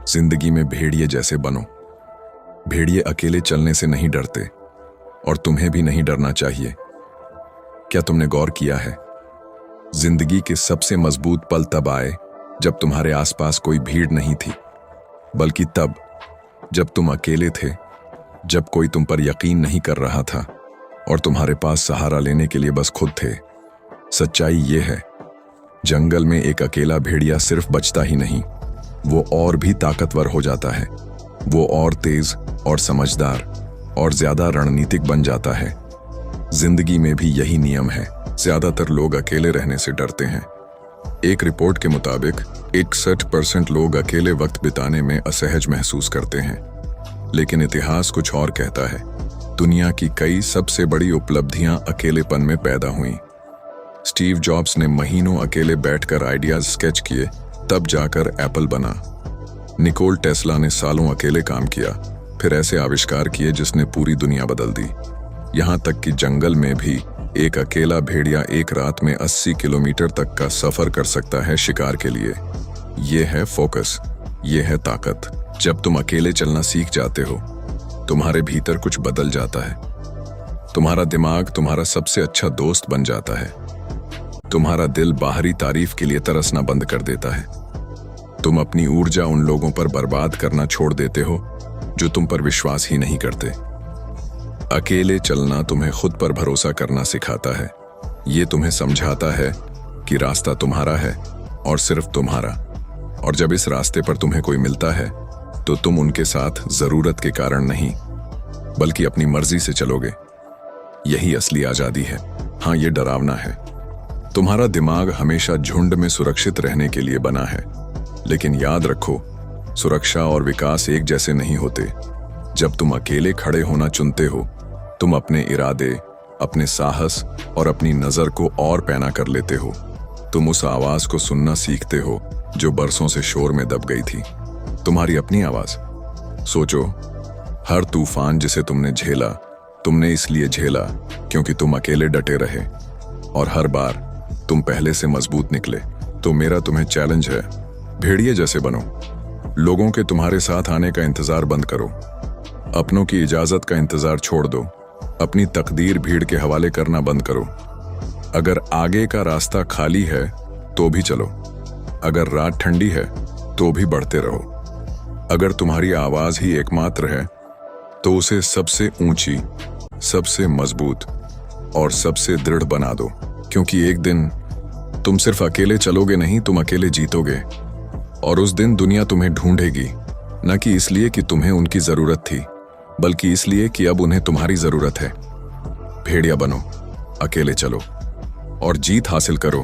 जिंदगी में भेड़िए जैसे बनो। भेड़िए अकेले चलने से नहीं डरते और तुम्हें भी नहीं डरना चाहिए। क्या तुमने गौर किया है, जिंदगी के सबसे मजबूत पल तब आए जब तुम्हारे आसपास कोई भीड़ नहीं थी, बल्कि तब जब तुम अकेले थे, जब कोई तुम पर यकीन नहीं कर रहा था और तुम्हारे पास सहारा लेने के लिए बस खुद थे। सच्चाई ये है, जंगल में एक अकेला भेड़िया सिर्फ बचता ही नहीं, वो और भी ताकतवर हो जाता है। वो और तेज और समझदार और ज्यादा रणनीतिक बन जाता है। जिंदगी में भी यही नियम है, ज्यादातर लोग अकेले रहने से डरते हैं। एक रिपोर्ट के मुताबिक 61% लोग अकेले वक्त बिताने में असहज महसूस करते हैं। लेकिन इतिहास कुछ और कहता है। दुनिया की कई सबसे बड़ी उपलब्धियां अकेलेपन में पैदा हुईं। स्टीव जॉब्स ने महीनों अकेले बैठकर आइडियाज स्केच किए, तब जाकर एप्पल बना। निकोल टेस्ला ने सालों अकेले काम किया, फिर ऐसे आविष्कार किए जिसने पूरी दुनिया बदल दी। यहां तक कि जंगल में भी एक अकेला भेड़िया एक रात में 80 किलोमीटर तक का सफर कर सकता है शिकार के लिए। यह है फोकस, यह है ताकत। जब तुम अकेले चलना सीख जाते हो, तुम्हारे भीतर कुछ बदल जाता है। तुम्हारा दिमाग तुम्हारा सबसे अच्छा दोस्त बन जाता है। तुम्हारा दिल बाहरी तारीफ के लिए तरसना बंद कर देता है। तुम अपनी ऊर्जा उन लोगों पर बर्बाद करना छोड़ देते हो जो तुम पर विश्वास ही नहीं करते। अकेले चलना तुम्हें खुद पर भरोसा करना सिखाता है। ये तुम्हें समझाता है कि रास्ता तुम्हारा है और सिर्फ तुम्हारा। और जब इस रास्ते पर तुम्हें कोई मिलता है तो तुम उनके साथ जरूरत के कारण नहीं, बल्कि अपनी मर्जी से चलोगे। यही असली आजादी है। हाँ, ये डरावना है। तुम्हारा दिमाग हमेशा झुंड में सुरक्षित रहने के लिए बना है, लेकिन याद रखो, सुरक्षा और विकास एक जैसे नहीं होते। जब तुम अकेले खड़े होना चुनते हो, तुम अपने इरादे, अपने साहस और अपनी नजर को और पैना कर लेते हो। तुम उस आवाज को सुनना सीखते हो जो बरसों से शोर में दब गई थी, तुम्हारी अपनी आवाज। सोचो, हर तूफान जिसे तुमने झेला, तुमने इसलिए झेला क्योंकि तुम अकेले डटे रहे, और हर बार तुम पहले से मजबूत निकले। तो मेरा तुम्हें चैलेंज है, भेड़िए जैसे बनो। लोगों के तुम्हारे साथ आने का इंतजार बंद करो। अपनों की इजाजत का इंतजार छोड़ दो। अपनी तकदीर भीड़ के हवाले करना बंद करो। अगर आगे का रास्ता खाली है तो भी चलो। अगर रात ठंडी है तो भी बढ़ते रहो। अगर तुम्हारी आवाज ही एकमात्र है तो उसे सबसे ऊंची, सबसे मजबूत और सबसे दृढ़ बना दो। क्योंकि एक दिन तुम सिर्फ अकेले चलोगे नहीं, तुम अकेले जीतोगे। और उस दिन दुनिया तुम्हें ढूंढेगी, न कि इसलिए कि तुम्हें उनकी जरूरत थी, बल्कि इसलिए कि अब उन्हें तुम्हारी जरूरत है। भेड़िया बनो, अकेले चलो और जीत हासिल करो।